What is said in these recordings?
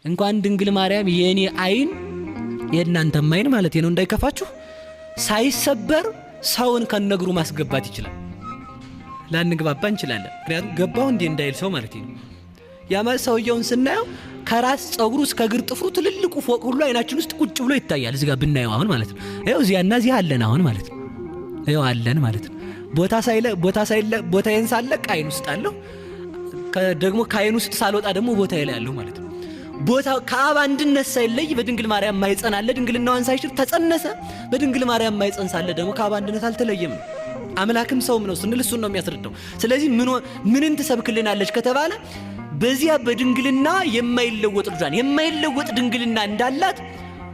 እንኳን ድንግል ማርያም የኔ አይን የእናንተም አይን ማለት ነው እንዳይከፋችሁ ሳይሰበር ሰውን ከነግሩ ማስገባት ይችላል። ላንግባባ እንችላለን። ምክንያቱም ገባው እንዴ እንዳይል ሰው ማለት ነው። ያማ ሰውየውን ስናየው ከራስ ጸጉሩ እስከ እግር ጥፍሩ ትልልቁ ፎቅ ሁሉ አይናችን ውስጥ ቁጭ ብሎ ይታያል። እዚህ ጋር ብናየው አሁን ማለት ነው ይሄው እዚያና እዚህ አለን አሁን ማለት ነው። ይሄው አለን ማለት ነው። ቦታ ሳለቅ አይን ውስጥ አለው። ደግሞ ከአይን ውስጥ ሳልወጣ ደግሞ ቦታ ላይ ያለው ማለት ነው። ቦታ ከአብ አንድነት ሳይለይ በድንግል ማርያም ማይጸን አለ። ድንግልናዋን ሳይሽር ተጸነሰ። በድንግል ማርያም ማይጸን ሳለ ደግሞ ከአብ አንድነት አልተለየም። አምላክም ሰውም ነው ስንል እሱን ነው የሚያስረዳው። ስለዚህ ምንን ትሰብክልናለች ከተባለ በዚያ በድንግልና የማይለወጥ ልጇን የማይለወጥ ድንግልና እንዳላት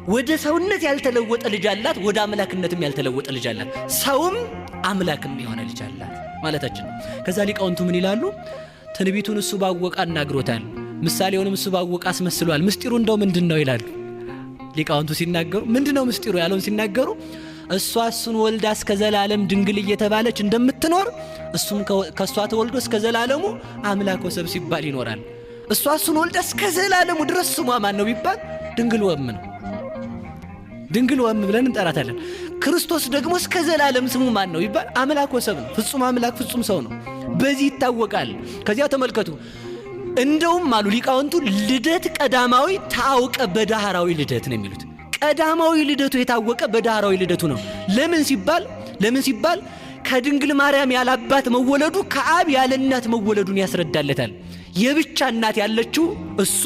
ወደ ሰውነት ያልተለወጠ ልጅ አላት፣ ወደ አምላክነትም ያልተለወጠ ልጅ አላት። ሰውም አምላክም የሆነ ልጅ አላት ማለታችን ነው። ከዛ ሊቃውንቱ ምን ይላሉ? ትንቢቱን እሱ ባወቀ አናግሮታል፣ ምሳሌውንም እሱ ባወቀ አስመስሏል። ምስጢሩ እንደው ምንድነው ይላሉ ሊቃውንቱ ሲናገሩ። ምንድነው ምስጢሩ ያለውን ሲናገሩ እሷ እሱን ወልዳ እስከ ዘላለም ድንግል እየተባለች እንደምትኖር እሱም ከሷ ተወልዶ እስከ ዘላለሙ አምላክ ወሰብ ሲባል ይኖራል። እሷ እሱን ወልዳ እስከ ዘላለሙ ድረስ ስሟ ማን ነው ቢባል ድንግል ወም ነው። ድንግል ወም ብለን እንጠራታለን። ክርስቶስ ደግሞ እስከ ዘላለም ስሙ ማን ነው ቢባል አምላክ ወሰብ ነው። ፍጹም አምላክ ፍጹም ሰው ነው። በዚህ ይታወቃል። ከዚያ ተመልከቱ እንደውም አሉ ሊቃውንቱ ልደት ቀዳማዊ ታውቀ በዳህራዊ ልደት ነው የሚሉት። ቀዳማዊ ልደቱ የታወቀ በዳህራዊ ልደቱ ነው። ለምን ሲባል ከድንግል ማርያም ያላባት መወለዱ ከአብ ያለ እናት መወለዱን ያስረዳለታል። የብቻ እናት ያለችው እሱ፣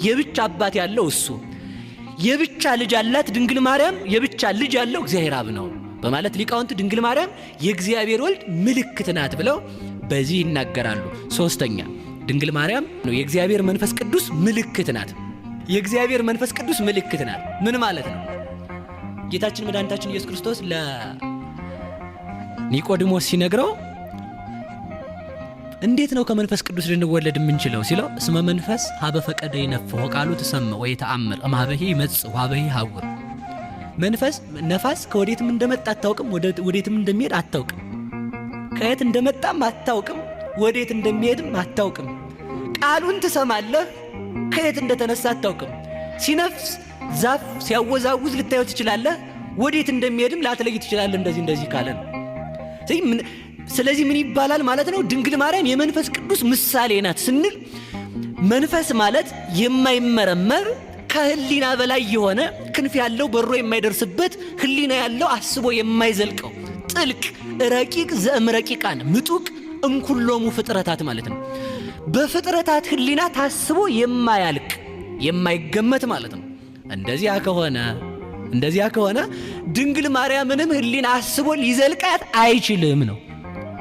የብቻ አባት ያለው እሱ፣ የብቻ ልጅ ያላት ድንግል ማርያም፣ የብቻ ልጅ ያለው እግዚአብሔር አብ ነው በማለት ሊቃውንት ድንግል ማርያም የእግዚአብሔር ወልድ ምልክት ናት ብለው በዚህ ይናገራሉ። ሶስተኛ ድንግል ማርያም ነው የእግዚአብሔር መንፈስ ቅዱስ ምልክት ናት። የእግዚአብሔር መንፈስ ቅዱስ ምልክት ናት። ምን ማለት ነው? ጌታችን መድኃኒታችን ኢየሱስ ክርስቶስ ለኒቆዲሞስ ሲነግረው እንዴት ነው ከመንፈስ ቅዱስ ልንወለድ የምንችለው ሲለው እስመ መንፈስ ሀበ ፈቀደ ይነፍሕ ቃሉ ተሰምዕ ወይ ተአምር እምኀበሂ ይመጽእ ወኀበሂ ይሐውር። መንፈስ ነፋስ ከወዴትም እንደመጣ አታውቅም፣ ወዴትም እንደሚሄድ አታውቅም። ከየት እንደመጣም አታውቅም፣ ወዴት እንደሚሄድም አታውቅም። ቃሉን ትሰማለህ፣ ከየት እንደተነሳ አታውቅም። ሲነፍስ ዛፍ ሲያወዛውዝ ልታየው ትችላለህ፣ ወዴት እንደሚሄድም ላትለይ ትችላለህ። እንደዚህ ካለ ነው። ስለዚህ ምን ይባላል ማለት ነው? ድንግል ማርያም የመንፈስ ቅዱስ ምሳሌ ናት ስንል መንፈስ ማለት የማይመረመር ከህሊና በላይ የሆነ ክንፍ ያለው በሮ የማይደርስበት ህሊና ያለው አስቦ የማይዘልቀው ጥልቅ ረቂቅ ዘእምረቂቃን ምጡቅ እምኩሎሙ ፍጥረታት ማለት ነው። በፍጥረታት ህሊና ታስቦ የማያልቅ የማይገመት ማለት ነው። እንደዚያ ከሆነ ድንግል ማርያምንም ህሊና አስቦ ሊዘልቃት አይችልም ነው።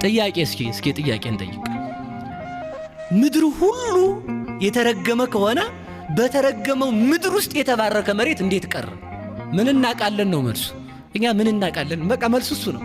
ጥያቄ እስኪ ጥያቄ እንጠይቅ። ምድር ሁሉ የተረገመ ከሆነ በተረገመው ምድር ውስጥ የተባረከ መሬት እንዴት ቀረ? ምን እናቃለን ነው መልሱ። እኛ ምን እናቃለን? በቃ መልሱ እሱ ነው።